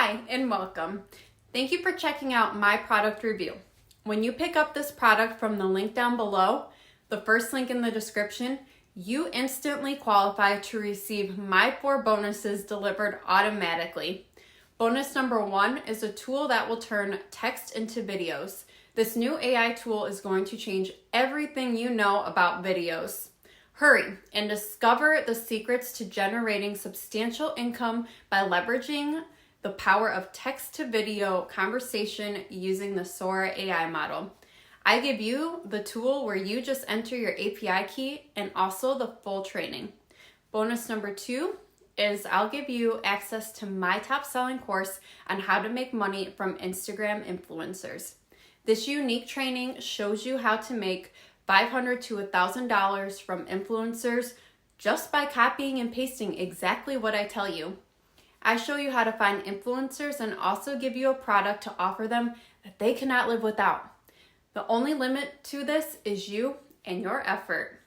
Hi, and welcome. Thank you for checking out my product review. When you pick up this product from the link down below, the first link in the description, you instantly qualify to receive my 4 bonuses delivered automatically. Bonus number 1 is a tool that will turn text into videos. This new AI tool is going to change everything you know about videos. Hurry and discover the secrets to generating substantial income by leveraging the power of text-to-video conversation using the Sora AI model. I give you the tool where you just enter your API key and also the full training. Bonus number 2 is I'll give you access to my top-selling course on how to make money from Instagram influencers. This unique training shows you how to make $500 to $1,000 from influencers just by copying and pasting exactly what I tell you. I show you how to find influencers and also give you a product to offer them that they cannot live without. The only limit to this is you and your effort.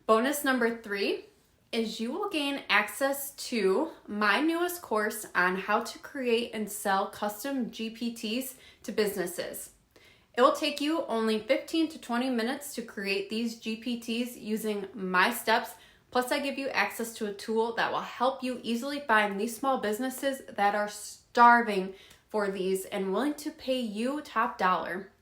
Bonus number 3 is you will gain access to my newest course on how to create and sell custom GPTs to businesses. It will take you only 15 to 20 minutes to create these GPTs using my steps. Plus, I give you access to a tool that will help you easily find these small businesses that are starving for these and willing to pay you top dollar.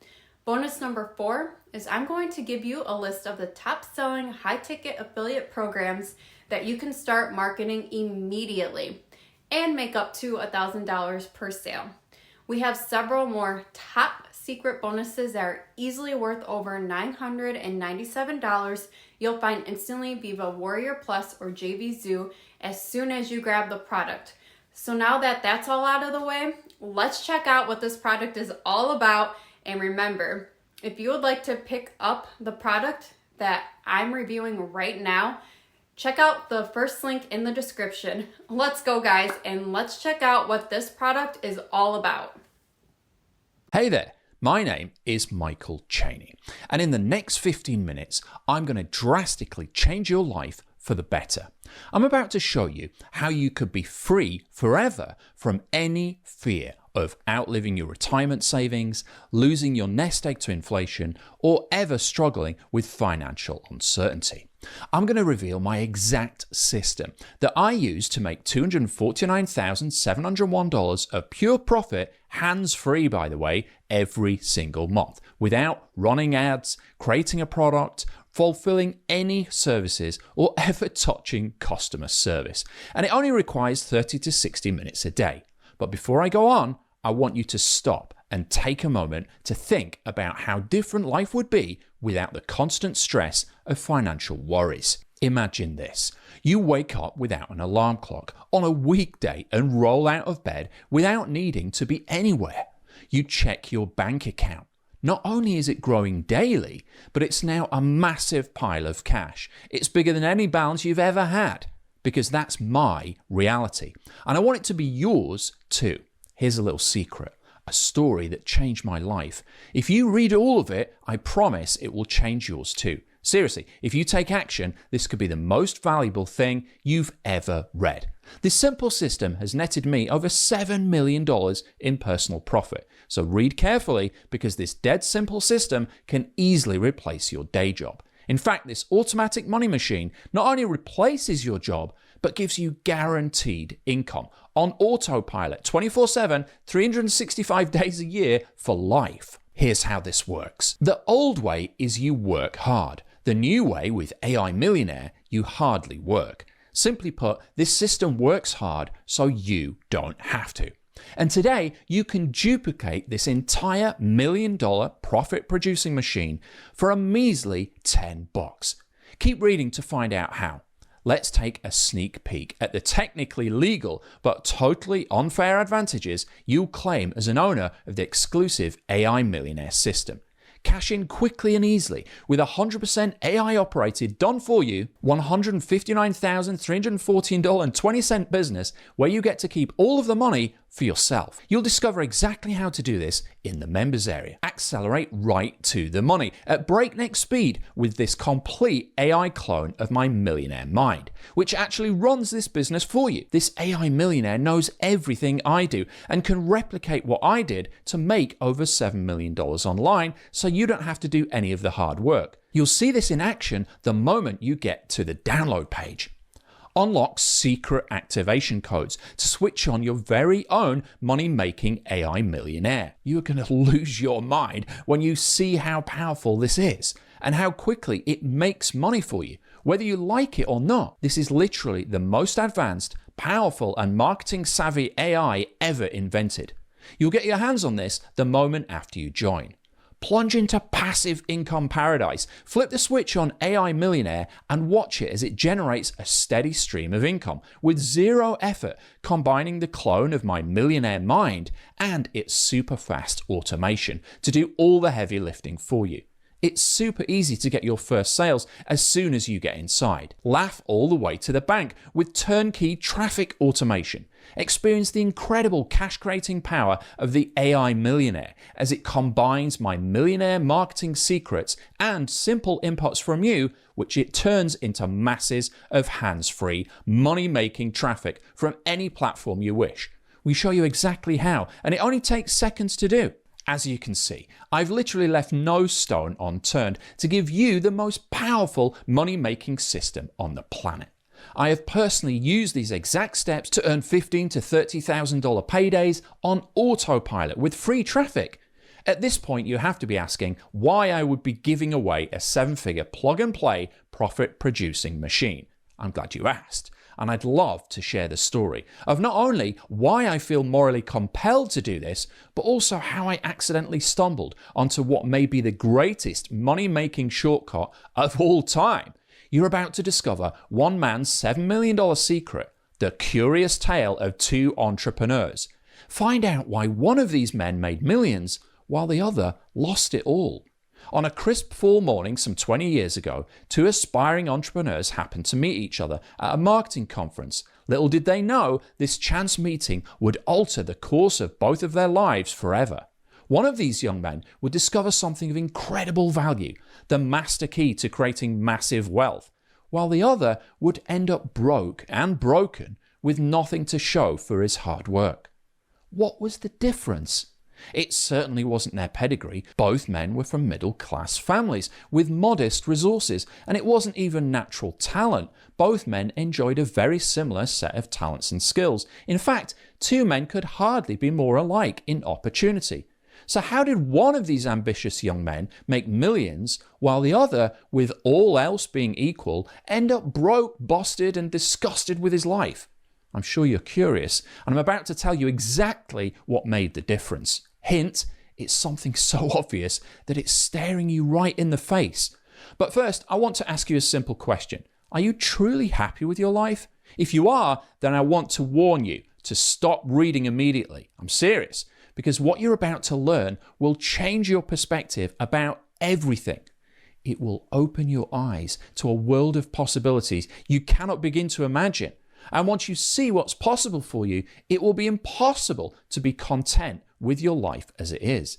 Bonus number 4 is I'm going to give you a list of the top selling high ticket affiliate programs that you can start marketing immediately and make up to $1,000 per sale. We have several more top secret bonuses that are easily worth over $997 you'll find instantly via Warrior Plus or JVZoo as soon as you grab the product. So now that that's all out of the way, let's check out what this product is all about. And remember, if you would like to pick up the product that I'm reviewing right now, check out the first link in the description. Let's go, guys, and let's check out what this product is all about. Hey there. My name is Michael Cheney, and in the next 15 minutes, I'm going to drastically change your life for the better. I'm about to show you how you could be free forever from any fear of outliving your retirement savings, losing your nest egg to inflation, or ever struggling with financial uncertainty. I'm going to reveal my exact system that I use to make $249,701 of pure profit, hands-free by the way, every single month, without running ads, creating a product, fulfilling any services, or ever touching customer service. And it only requires 30 to 60 minutes a day. But before I go on, I want you to stop and take a moment to think about how different life would be without the constant stress of financial worries. Imagine this. You wake up without an alarm clock on a weekday and roll out of bed without needing to be anywhere. You check your bank account. Not only is it growing daily, but it's now a massive pile of cash. It's bigger than any balance you've ever had, because that's my reality. And I want it to be yours too. Here's a little secret, a story that changed my life. If you read all of it, I promise it will change yours too. Seriously, if you take action, this could be the most valuable thing you've ever read. This simple system has netted me over $7 million in personal profit. So read carefully, because this dead simple system can easily replace your day job. In fact, this automatic money machine not only replaces your job, but gives you guaranteed income on autopilot 24/7, 365 days a year for life. Here's how this works. The old way is you work hard. The new way with Ai Millionaire, you hardly work. Simply put, this system works hard so you don't have to. And today, you can duplicate this entire $1 million profit-producing machine for a measly $10. Keep reading to find out how. Let's take a sneak peek at the technically legal but totally unfair advantages you'll claim as an owner of the exclusive Ai Millionaire system. Cash in quickly and easily with 100% AI operated, done for you, $159,314.20 business where you get to keep all of the money for yourself. You'll discover exactly how to do this in the members area. Accelerate right to the money at breakneck speed with this complete AI clone of my Millionaire Mind, which actually runs this business for you. This AI Millionaire knows everything I do and can replicate what I did to make over $7 million online, so you don't have to do any of the hard work. You'll see this in action the moment you get to the download page. Unlock secret activation codes to switch on your very own money-making AI Millionaire. You're going to lose your mind when you see how powerful this is and how quickly it makes money for you, whether you like it or not. This is literally the most advanced, powerful, and marketing-savvy AI ever invented. You'll get your hands on this the moment after you join. Plunge into passive income paradise, flip the switch on AI Millionaire and watch it as it generates a steady stream of income with zero effort, combining the clone of my Millionaire Mind and its super fast automation to do all the heavy lifting for you. It's super easy to get your first sales as soon as you get inside. Laugh all the way to the bank with turnkey traffic automation. Experience the incredible cash-creating power of the AI Millionaire as it combines my millionaire marketing secrets and simple inputs from you, which it turns into masses of hands-free, money-making traffic from any platform you wish. We show you exactly how, and it only takes seconds to do. As you can see, I've literally left no stone unturned to give you the most powerful money-making system on the planet. I have personally used these exact steps to earn $15,000 to $30,000 paydays on autopilot with free traffic. At this point, you have to be asking why I would be giving away a 7-figure plug-and-play profit-producing machine. I'm glad you asked. And I'd love to share the story of not only why I feel morally compelled to do this, but also how I accidentally stumbled onto what may be the greatest money-making shortcut of all time. You're about to discover one man's $7 million secret, the curious tale of two entrepreneurs. Find out why one of these men made millions while the other lost it all. On a crisp fall morning some 20 years ago, two aspiring entrepreneurs happened to meet each other at a marketing conference. Little did they know this chance meeting would alter the course of both of their lives forever. One of these young men would discover something of incredible value, the master key to creating massive wealth, while the other would end up broke and broken with nothing to show for his hard work. What was the difference? It certainly wasn't their pedigree. Both men were from middle-class families with modest resources, and it wasn't even natural talent. Both men enjoyed a very similar set of talents and skills. In fact, two men could hardly be more alike in opportunity. So how did one of these ambitious young men make millions, while the other, with all else being equal, end up broke, busted, and disgusted with his life? I'm sure you're curious, and I'm about to tell you exactly what made the difference. Hint, it's something so obvious that it's staring you right in the face. But first, I want to ask you a simple question. Are you truly happy with your life? If you are, then I want to warn you to stop reading immediately. I'm serious, because what you're about to learn will change your perspective about everything. It will open your eyes to a world of possibilities you cannot begin to imagine. And once you see what's possible for you, it will be impossible to be content with your life as it is.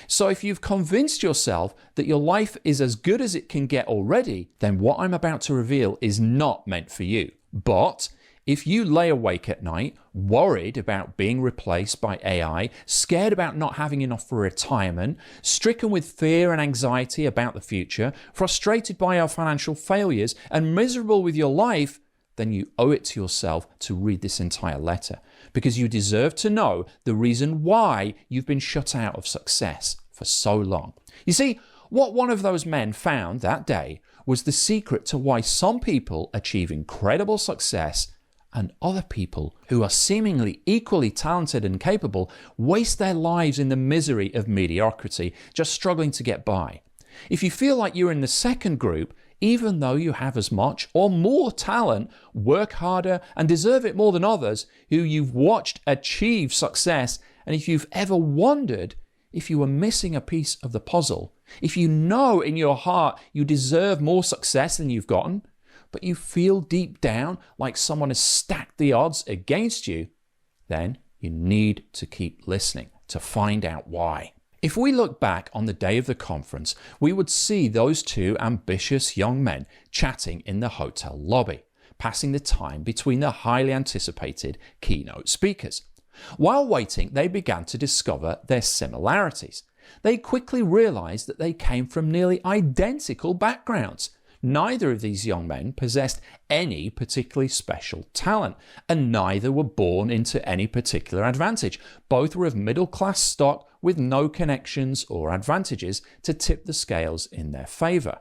So if you've convinced yourself that your life is as good as it can get already, then what I'm about to reveal is not meant for you. But if you lay awake at night, worried about being replaced by AI, scared about not having enough for retirement, stricken with fear and anxiety about the future, frustrated by our financial failures, and miserable with your life, then you owe it to yourself to read this entire letter, because you deserve to know the reason why you've been shut out of success for so long. You see, what one of those men found that day was the secret to why some people achieve incredible success and other people who are seemingly equally talented and capable waste their lives in the misery of mediocrity, just struggling to get by. If you feel like you're in the second group, even though you have as much or more talent, work harder, and deserve it more than others who you've watched achieve success, and if you've ever wondered if you were missing a piece of the puzzle, if you know in your heart you deserve more success than you've gotten, but you feel deep down like someone has stacked the odds against you, then You need to keep listening to find out why. If we look back on the day of the conference, we would see those two ambitious young men chatting in the hotel lobby, passing the time between the highly anticipated keynote speakers. While waiting, they began to discover their similarities. They quickly realized that they came from nearly identical backgrounds. Neither of these young men possessed any particularly special talent, and neither were born into any particular advantage. Both were of middle-class stock with no connections or advantages to tip the scales in their favor.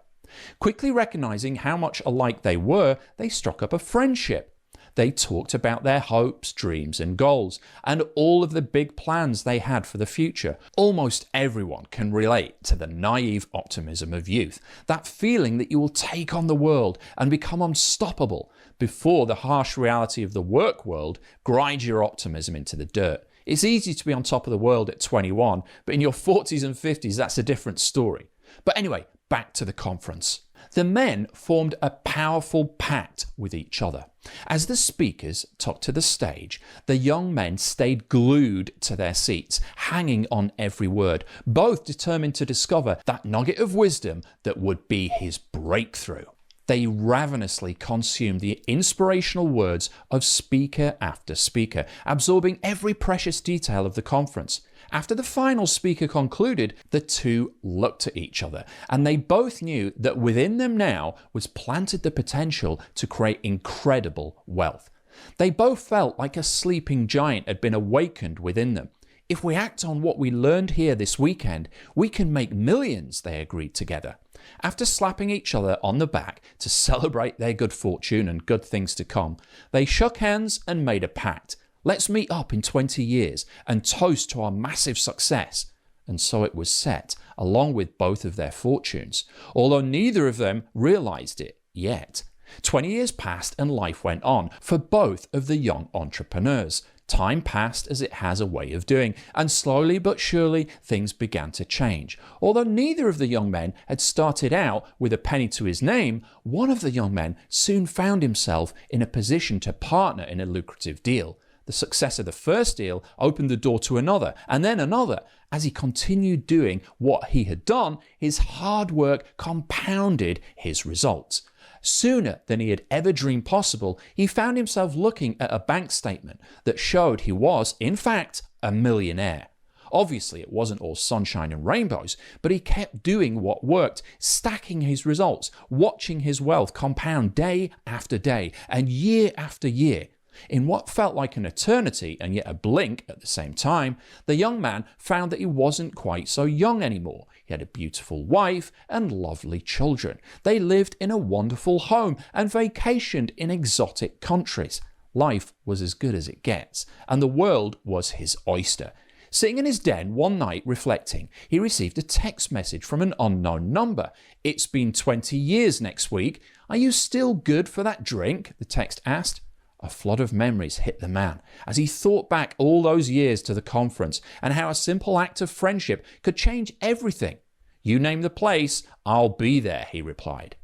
Quickly recognizing how much alike they were, they struck up a friendship. They talked about their hopes, dreams, and goals, and all of the big plans they had for the future. Almost everyone can relate to the naive optimism of youth, that feeling that you will take on the world and become unstoppable before the harsh reality of the work world grinds your optimism into the dirt. It's easy to be on top of the world at 21, but in your 40s and 50s, that's a different story. But anyway, back to the conference. The men formed a powerful pact with each other. As the speakers took to the stage, the young men stayed glued to their seats, hanging on every word, both determined to discover that nugget of wisdom that would be his breakthrough. They ravenously consumed the inspirational words of speaker after speaker, absorbing every precious detail of the conference. After the final speaker concluded, the two looked at each other, and they both knew that within them now was planted the potential to create incredible wealth. They both felt like a sleeping giant had been awakened within them. If we act on what we learned here this weekend, we can make millions, they agreed together. After slapping each other on the back to celebrate their good fortune and good things to come, they shook hands and made a pact. Let's meet up in 20 years and toast to our massive success. And so it was set, along with both of their fortunes, although neither of them realized it yet. 20 years passed and life went on for both of the young entrepreneurs. Time passed as it has a way of doing, and slowly but surely things began to change. Although neither of the young men had started out with a penny to his name, one of the young men soon found himself in a position to partner in a lucrative deal. The success of the first deal opened the door to another, and then another. As he continued doing what he had done, his hard work compounded his results. Sooner than he had ever dreamed possible, he found himself looking at a bank statement that showed he was, in fact, a millionaire. Obviously, it wasn't all sunshine and rainbows, but he kept doing what worked, stacking his results, watching his wealth compound day after day and year after year. In what felt like an eternity and yet a blink at the same time, the young man found that he wasn't quite so young anymore. He had a beautiful wife and lovely children. They lived in a wonderful home and vacationed in exotic countries. Life was as good as it gets, and the world was his oyster. Sitting in his den one night reflecting, he received a text message from an unknown number. "It's been 20 years next week. Are you still good for that drink?" the text asked. A flood of memories hit the man as he thought back all those years to the conference and how a simple act of friendship could change everything. "You name the place, I'll be there," he replied.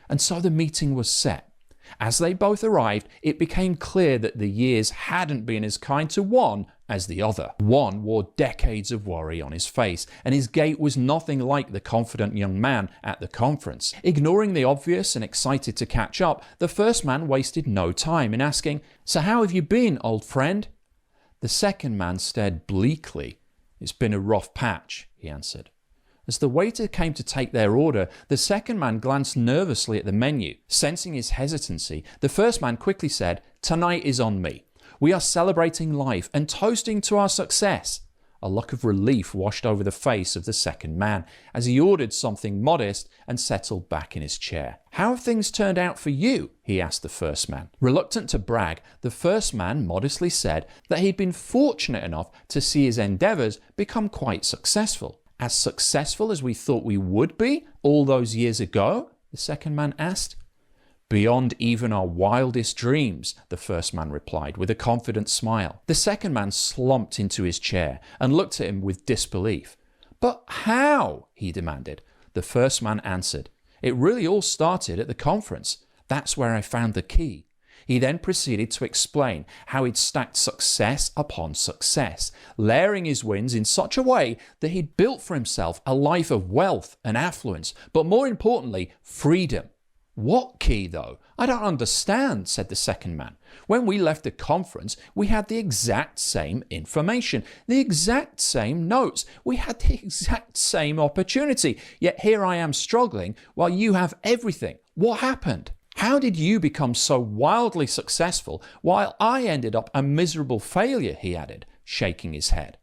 And so the meeting was set. As they both arrived, it became clear that the years hadn't been as kind to one as the other. One wore decades of worry on his face, and his gait was nothing like the confident young man at the conference. Ignoring the obvious and excited to catch up, the first man wasted no time in asking, "So how have you been, old friend?" The second man stared bleakly. "It's been a rough patch," he answered. As the waiter came to take their order, the second man glanced nervously at the menu. Sensing his hesitancy, the first man quickly said, "Tonight is on me. We are celebrating life and toasting to our success." A look of relief washed over the face of the second man as he ordered something modest and settled back in his chair. "How have things turned out for you?" he asked the first man. Reluctant to brag, the first man modestly said that he'd been fortunate enough to see his endeavors become quite successful. "As successful as we thought we would be all those years ago?" the second man asked. "Beyond even our wildest dreams," the first man replied with a confident smile. The second man slumped into his chair and looked at him with disbelief. "But how?" he demanded. The first man answered, "It really all started at the conference. That's where I found the key. He then proceeded to explain how he'd stacked success upon success, layering his wins in such a way that he'd built for himself a life of wealth and affluence, but more importantly, freedom. What key though? I don't understand, said the second man. When we left the conference, we had the exact same information, the exact same notes. We had the exact same opportunity. Yet here I am struggling while you have everything. What happened? How did you become so wildly successful while I ended up a miserable failure, he added, shaking his head.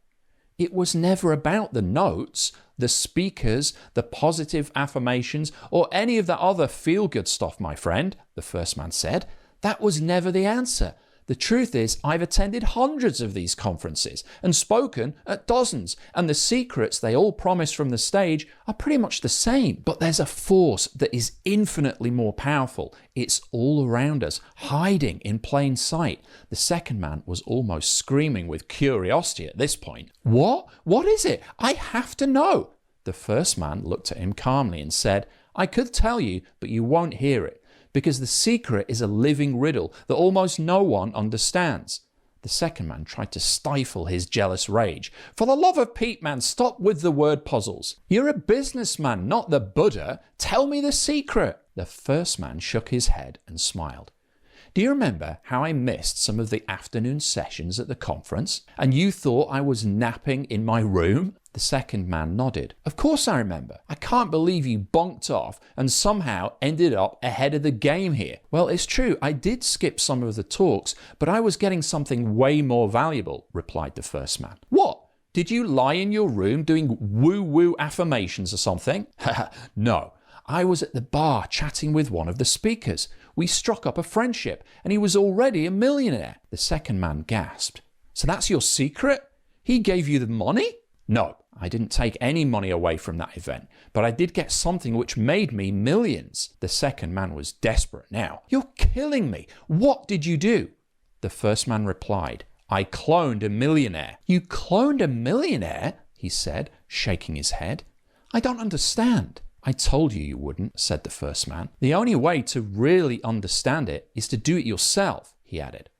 It was never about the notes, the speakers, the positive affirmations, or any of that other feel-good stuff, my friend, the first man said. That was never the answer. The truth is, I've attended hundreds of these conferences and spoken at dozens, and the secrets they all promise from the stage are pretty much the same. But there's a force that is infinitely more powerful. It's all around us, hiding in plain sight. The second man was almost screaming with curiosity at this point. What? What is it? I have to know. The first man looked at him calmly and said, I could tell you, but you won't hear it, because the secret is a living riddle that almost no one understands. The second man tried to stifle his jealous rage. For the love of Pete, man, stop with the word puzzles. You're a businessman, not the Buddha. Tell me the secret. The first man shook his head and smiled. Do you remember how I missed some of the afternoon sessions at the conference? And you thought I was napping in my room? The second man nodded. Of course I remember. I can't believe you bonked off and somehow ended up ahead of the game here. Well, it's true, I did skip some of the talks, but I was getting something way more valuable, replied the first man. What? Did you lie in your room doing woo-woo affirmations or something? No. I was at the bar chatting with one of the speakers. We struck up a friendship, and he was already a millionaire. The second man gasped. So that's your secret? He gave you the money? No, I didn't take any money away from that event, but I did get something which made me millions. The second man was desperate now. You're killing me. What did you do? The first man replied, I cloned a millionaire. You cloned a millionaire? He said, shaking his head. I don't understand. I told you wouldn't, said the first man. The only way to really understand it is to do it yourself, he added.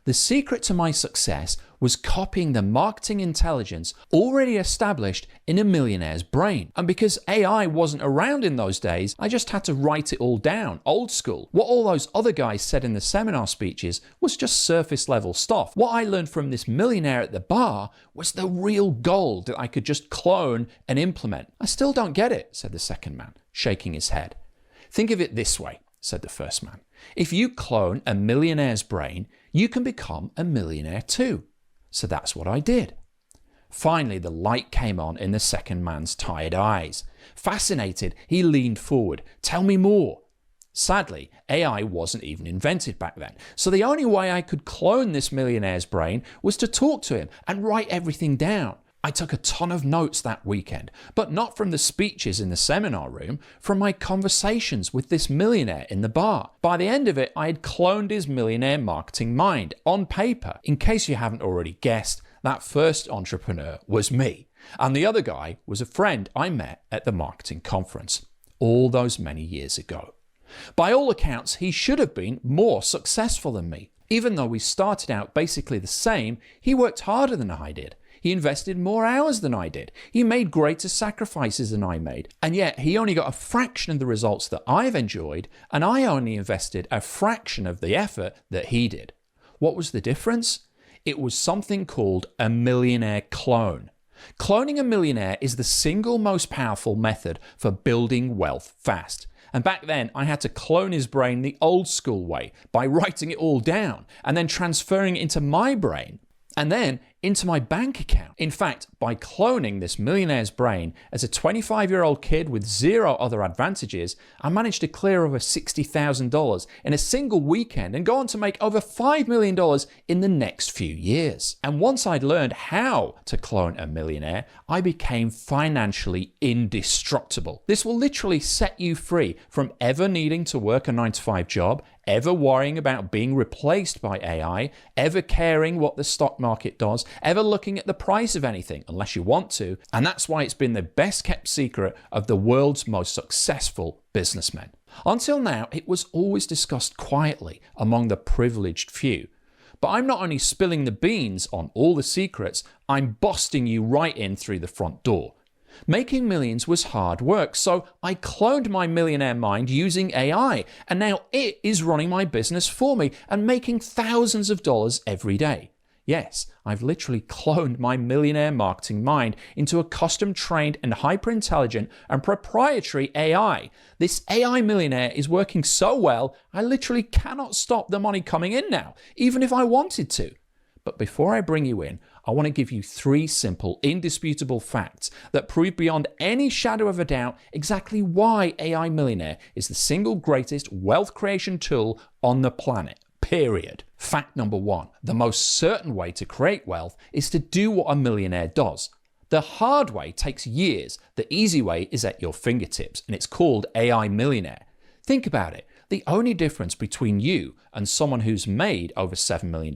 The secret to my success was copying the marketing intelligence already established in a millionaire's brain. And because AI wasn't around in those days, I just had to write it all down, old school. What all those other guys said in the seminar speeches was just surface level stuff. What I learned from this millionaire at the bar was the real gold that I could just clone and implement. I still don't get it, said the second man, shaking his head. Think of it this way, said the first man. If you clone a millionaire's brain, you can become a millionaire too. So that's what I did. Finally, the light came on in the second man's tired eyes. Fascinated, he leaned forward. Tell me more. Sadly, AI wasn't even invented back then. So the only way I could clone this millionaire's brain was to talk to him and write everything down. I took a ton of notes that weekend, but not from the speeches in the seminar room, from my conversations with this millionaire in the bar. By the end of it, I had cloned his millionaire marketing mind on paper. In case you haven't already guessed, that first entrepreneur was me. And the other guy was a friend I met at the marketing conference all those many years ago. By all accounts, he should have been more successful than me. Even though we started out basically the same, he worked harder than I did. He invested more hours than I did. He made greater sacrifices than I made. And yet he only got a fraction of the results that I've enjoyed, and I only invested a fraction of the effort that he did. What was the difference? It was something called a millionaire clone. Cloning a millionaire is the single most powerful method for building wealth fast. And back then, I had to clone his brain the old school way by writing it all down and then transferring it into my brain and then into my bank account. In fact, by cloning this millionaire's brain as a 25-year-old kid with zero other advantages, I managed to clear over $60,000 in a single weekend and go on to make over $5 million in the next few years. And once I'd learned how to clone a millionaire, I became financially indestructible. This will literally set you free from ever needing to work a 9-to-5 job, ever worrying about being replaced by AI, ever caring what the stock market does, ever looking at the price of anything unless you want to, and that's why it's been the best kept secret of the world's most successful businessmen. Until now, it was always discussed quietly among the privileged few. But I'm not only spilling the beans on all the secrets, I'm busting you right in through the front door. Making millions was hard work, so I cloned my millionaire mind using AI, and now it is running my business for me and making thousands of dollars every day. Yes, I've literally cloned my millionaire marketing mind into a custom-trained and hyper-intelligent and proprietary AI. This AI millionaire is working so well, I literally cannot stop the money coming in now, even if I wanted to. But before I bring you in, I want to give you 3 simple, indisputable facts that prove beyond any shadow of a doubt exactly why Ai Millionaire is the single greatest wealth creation tool on the planet. Period. Fact number 1. The most certain way to create wealth is to do what a millionaire does. The hard way takes years. The easy way is at your fingertips, and it's called Ai Millionaire. Think about it. The only difference between you and someone who's made over $7 million,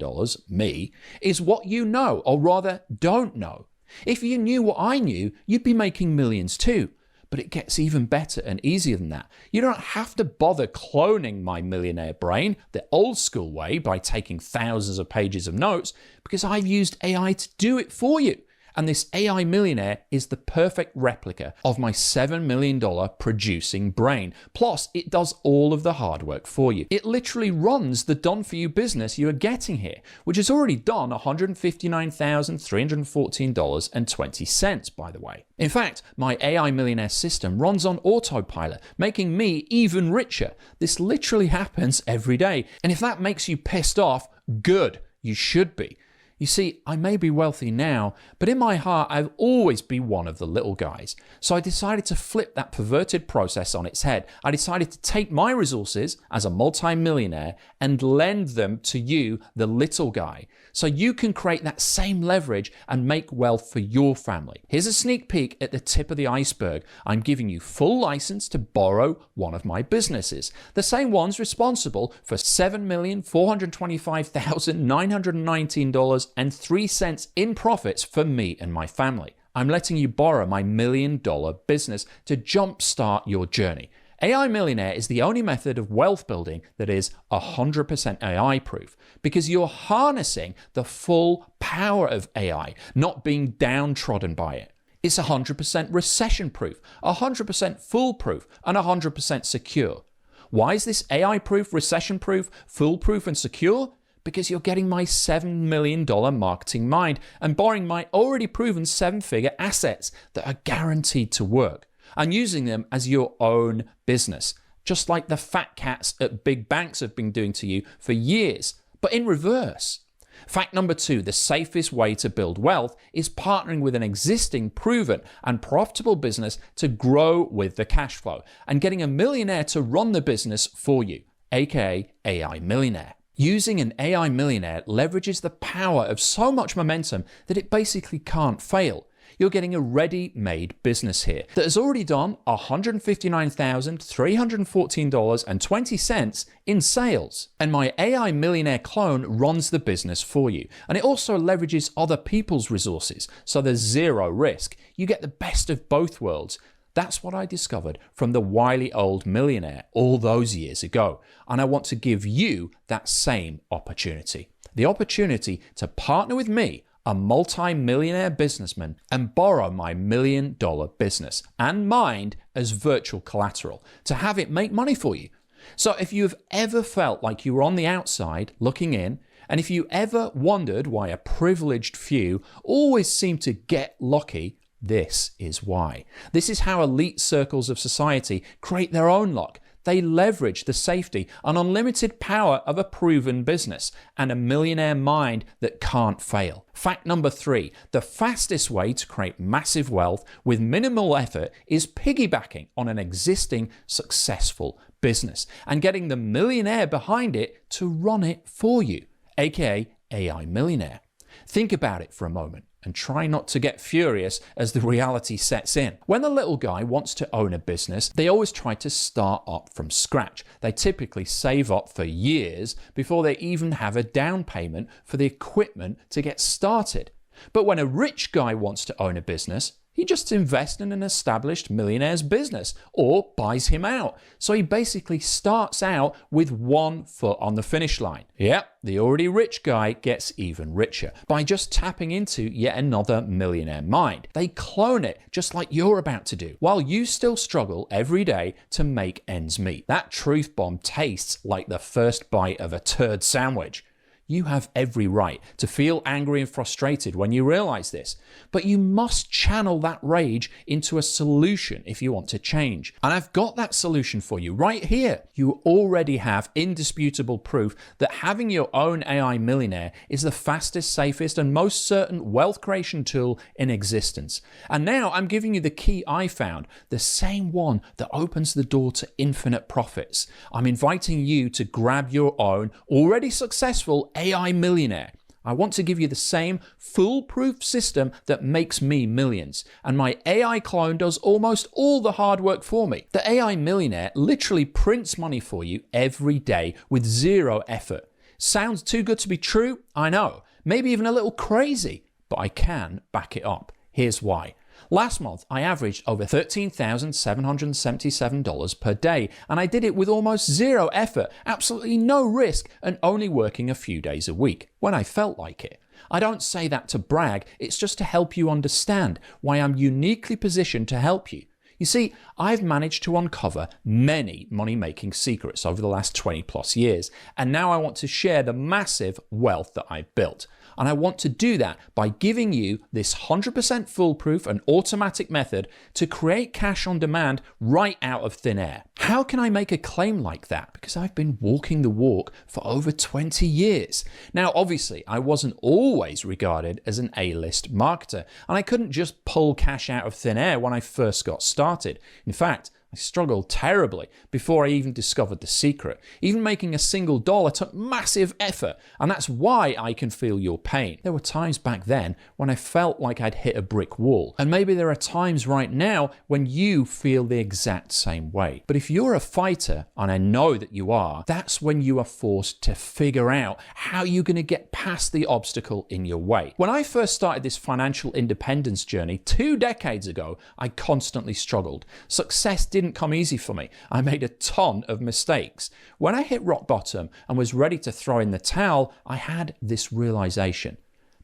me, is what you know, or rather don't know. If you knew what I knew, you'd be making millions too. But it gets even better and easier than that. You don't have to bother cloning my millionaire brain the old school way by taking thousands of pages of notes, because I've used AI to do it for you. And this Ai Millionaire is the perfect replica of my $7 million producing brain. Plus, it does all of the hard work for you. It literally runs the done-for-you business you are getting here, which has already done $159,314.20, by the way. In fact, my Ai Millionaire system runs on autopilot, making me even richer. This literally happens every day. And if that makes you pissed off, good, you should be. You see, I may be wealthy now, but in my heart, I've always been one of the little guys. So I decided to flip that perverted process on its head. I decided to take my resources as a multi-millionaire and lend them to you, the little guy, so you can create that same leverage and make wealth for your family. Here's a sneak peek at the tip of the iceberg. I'm giving you full license to borrow one of my businesses, the same ones responsible for $7,425,919.03 in profits for me and my family. I'm letting you borrow my $1 million business to jumpstart your journey. Ai Millionaire is the only method of wealth building that is 100% AI proof, because you're harnessing the full power of AI, not being downtrodden by it. It's 100% recession proof, 100% foolproof, and 100% secure. Why is this AI proof, recession proof, foolproof, and secure? Because you're getting my $7 million marketing mind and borrowing my already proven 7-figure assets that are guaranteed to work, and using them as your own business, just like the fat cats at big banks have been doing to you for years, but in reverse. Fact number 2, the safest way to build wealth is partnering with an existing, proven, and profitable business to grow with the cash flow, and getting a millionaire to run the business for you, aka Ai Millionaire. Using an Ai Millionaire leverages the power of so much momentum that it basically can't fail. You're getting a ready-made business here that has already done $159,314.20 in sales. And my Ai Millionaire clone runs the business for you. And it also leverages other people's resources, so there's zero risk. You get the best of both worlds. That's what I discovered from the wily old millionaire all those years ago. And I want to give you that same opportunity. The opportunity to partner with me, a multi-millionaire businessman, and borrow my $1 million business and mind as virtual collateral to have it make money for you. So if you've ever felt like you were on the outside looking in, and if you ever wondered why a privileged few always seem to get lucky, this is why. This is how elite circles of society create their own luck. They leverage the safety and unlimited power of a proven business and a millionaire mind that can't fail. Fact number 3, the fastest way to create massive wealth with minimal effort is piggybacking on an existing successful business and getting the millionaire behind it to run it for you, aka Ai Millionaire. Think about it for a moment and try not to get furious as the reality sets in. When the little guy wants to own a business, they always try to start up from scratch. They typically save up for years before they even have a down payment for the equipment to get started. But when a rich guy wants to own a business, he just invests in an established millionaire's business or buys him out. So he basically starts out with one foot on the finish line. Yep, the already rich guy gets even richer by just tapping into yet another millionaire mind. They clone it just like you're about to do, while you still struggle every day to make ends meet. That truth bomb tastes like the first bite of a turd sandwich. You have every right to feel angry and frustrated when you realize this, but you must channel that rage into a solution if you want to change. And I've got that solution for you right here. You already have indisputable proof that having your own AI millionaire is the fastest, safest, and most certain wealth creation tool in existence. And now I'm giving you the key I found, the same one that opens the door to infinite profits. I'm inviting you to grab your own already successful AI millionaire. I want to give you the same foolproof system that makes me millions. And my AI clone does almost all the hard work for me. The AI millionaire literally prints money for you every day with zero effort. Sounds too good to be true? I know. Maybe even a little crazy. But I can back it up. Here's why. Last month, I averaged over $13,777 per day, and I did it with almost zero effort, absolutely no risk, and only working a few days a week, when I felt like it. I don't say that to brag, it's just to help you understand why I'm uniquely positioned to help you. You see, I've managed to uncover many money-making secrets over the last 20 plus years, and now I want to share the massive wealth that I've built. And I want to do that by giving you this 100% foolproof and automatic method to create cash on demand right out of thin air. How can I make a claim like that? Because I've been walking the walk for over 20 years. Now, obviously, I wasn't always regarded as an A-list marketer, and I couldn't just pull cash out of thin air when I first got started. In fact, I struggled terribly before I even discovered the secret. Even making a single dollar took massive effort, and that's why I can feel your pain. There were times back then when I felt like I'd hit a brick wall, and maybe there are times right now when you feel the exact same way. But if you're a fighter, and I know that you are, that's when you are forced to figure out how you're going to get past the obstacle in your way. When I first started this financial independence journey 2 decades ago, I constantly struggled. Success didn't come easy for me. I made a ton of mistakes. When I hit rock bottom and was ready to throw in the towel, I had this realization.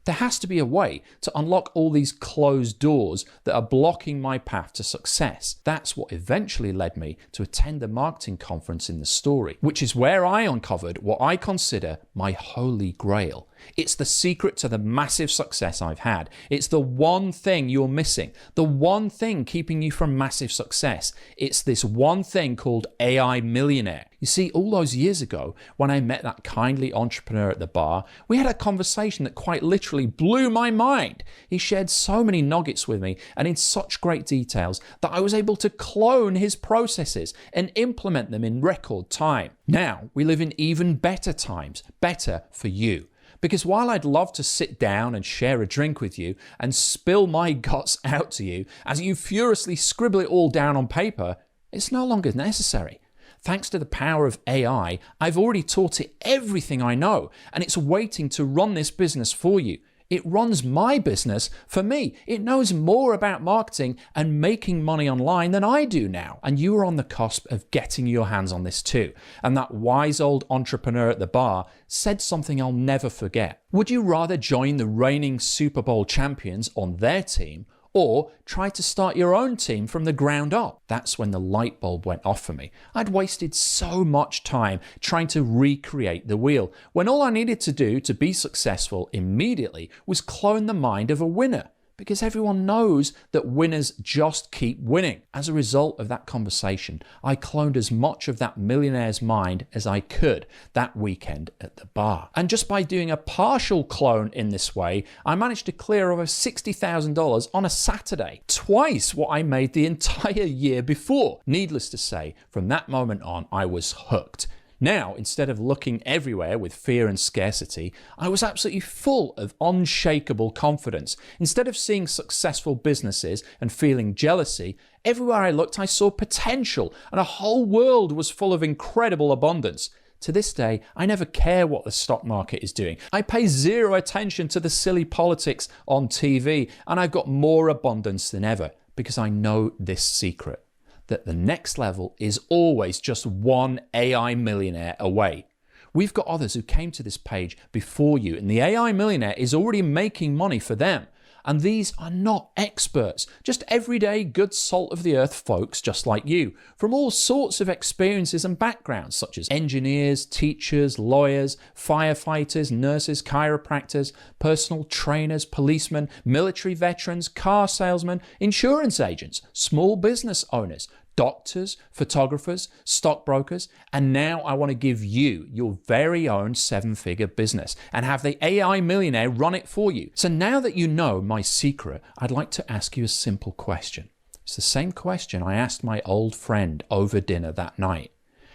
There has to be a way to unlock all these closed doors that are blocking my path to success. That's what eventually led me to attend the marketing conference in the story, which is where I uncovered what I consider my holy grail. It's the secret to the massive success I've had. It's the one thing you're missing, the one thing keeping you from massive success. It's this one thing called Ai Millionaire. You see, all those years ago, when I met that kindly entrepreneur at the bar, we had a conversation that quite literally blew my mind. He shared so many nuggets with me and in such great details that I was able to clone his processes and implement them in record time. Now, we live in even better times, better for you. Because while I'd love to sit down and share a drink with you and spill my guts out to you as you furiously scribble it all down on paper, it's no longer necessary. Thanks to the power of AI, I've already taught it everything I know, and it's waiting to run this business for you. It runs my business for me. It knows more about marketing and making money online than I do now. And you are on the cusp of getting your hands on this too. And that wise old entrepreneur at the bar said something I'll never forget. Would you rather join the reigning Super Bowl champions on their team, or try to start your own team from the ground up? That's when the light bulb went off for me. I'd wasted so much time trying to recreate the wheel, when all I needed to do to be successful immediately was clone the mind of a winner. Because everyone knows that winners just keep winning. As a result of that conversation, I cloned as much of that millionaire's mind as I could that weekend at the bar. And just by doing a partial clone in this way, I managed to clear over $60,000 on a Saturday, twice what I made the entire year before. Needless to say, from that moment on, I was hooked. Now, instead of looking everywhere with fear and scarcity, I was absolutely full of unshakable confidence. Instead of seeing successful businesses and feeling jealousy, everywhere I looked I saw potential, and a whole world was full of incredible abundance. To this day, I never care what the stock market is doing. I pay zero attention to the silly politics on TV, and I've got more abundance than ever because I know this secret, that the next level is always just one AI millionaire away. We've got others who came to this page before you, and the AI millionaire is already making money for them. And these are not experts, just everyday good salt of the earth folks just like you, from all sorts of experiences and backgrounds, such as engineers, teachers, lawyers, firefighters, nurses, chiropractors, personal trainers, policemen, military veterans, car salesmen, insurance agents, small business owners, doctors, photographers, stockbrokers, and now I want to give you your very own 7-figure business and have the AI millionaire run it for you. So now that you know my secret, I'd like to ask you a simple question. It's the same question I asked my old friend over dinner that night.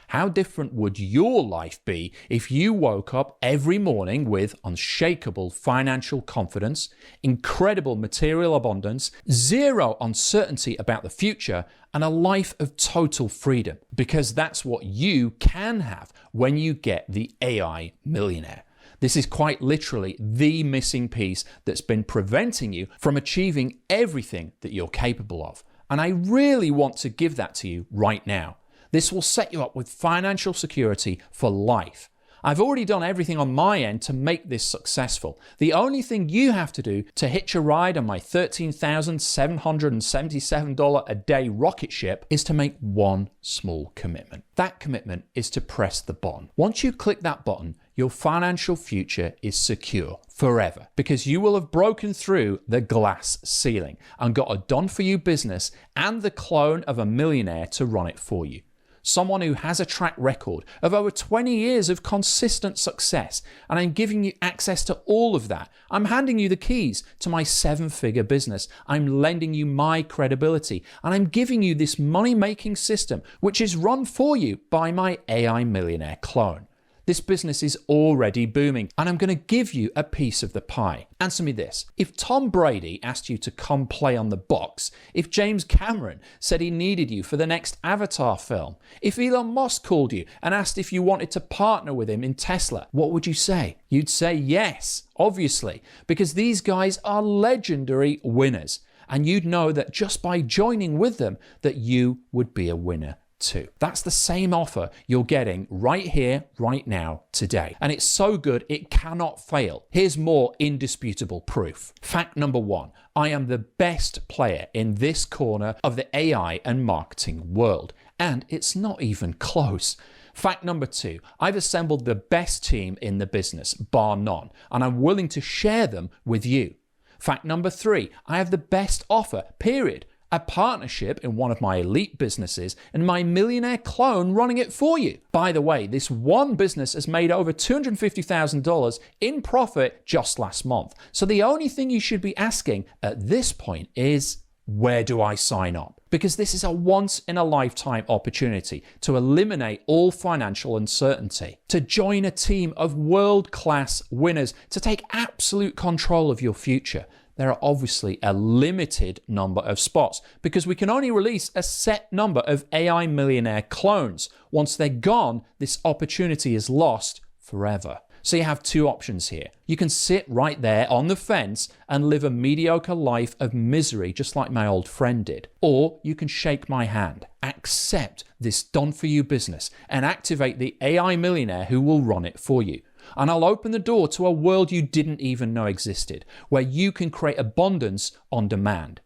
How different would your life be if you woke up every morning with unshakable financial confidence, incredible material abundance, zero uncertainty about the future, and a life of total freedom? Because that's what you can have when you get the AI millionaire. This is quite literally the missing piece that's been preventing you from achieving everything that you're capable of. And I really want to give that to you right now. This will set you up with financial security for life. I've already done everything on my end to make this successful. The only thing you have to do to hitch a ride on my $13,777 a day rocket ship is to make one small commitment. That commitment is to press the button. Once you click that button, your financial future is secure forever because you will have broken through the glass ceiling and got a done-for-you business and the clone of a millionaire to run it for you. Someone who has a track record of over 20 years of consistent success, and I'm giving you access to all of that. I'm handing you the keys to my 7-figure business. I'm lending you my credibility, and I'm giving you this money-making system, which is run for you by my AI millionaire clone. This business is already booming, and I'm going to give you a piece of the pie. Answer me this. If Tom Brady asked you to come play on the box, if James Cameron said he needed you for the next Avatar film, if Elon Musk called you and asked if you wanted to partner with him in Tesla, what would you say? You'd say yes, obviously, because these guys are legendary winners, and you'd know that just by joining with them that you would be a winner too. That's the same offer you're getting right here, right now, today. And it's so good, it cannot fail. Here's more indisputable proof. Fact number 1, I am the best player in this corner of the AI and marketing world. And it's not even close. Fact number 2, I've assembled the best team in the business, bar none, and I'm willing to share them with you. Fact number 3, I have the best offer, period. A partnership in one of my elite businesses and my millionaire clone running it for you. By the way, this one business has made over $250,000 in profit just last month. So the only thing you should be asking at this point is, where do I sign up? Because this is a once-in-a-lifetime opportunity to eliminate all financial uncertainty, to join a team of world-class winners, to take absolute control of your future. There are obviously a limited number of spots because we can only release a set number of AI millionaire clones. Once they're gone, this opportunity is lost forever. So you have two options here. You can sit right there on the fence and live a mediocre life of misery just like my old friend did. Or you can shake my hand, accept this done-for-you business and activate the AI millionaire who will run it for you. And I'll open the door to a world you didn't even know existed, where you can create abundance on demand.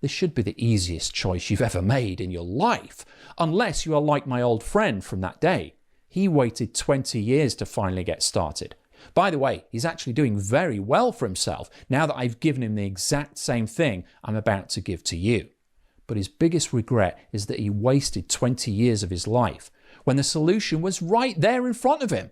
This should be the easiest choice you've ever made in your life, unless you are like my old friend from that day. He waited 20 years to finally get started. By the way, he's actually doing very well for himself now that I've given him the exact same thing I'm about to give to you. But his biggest regret is that he wasted 20 years of his life when the solution was right there in front of him.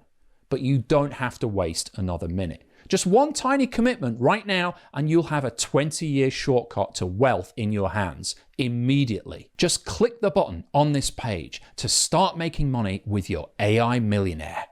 But you don't have to waste another minute. Just one tiny commitment right now, and you'll have a 20-year shortcut to wealth in your hands immediately. Just click the button on this page to start making money with your AI Millionaire.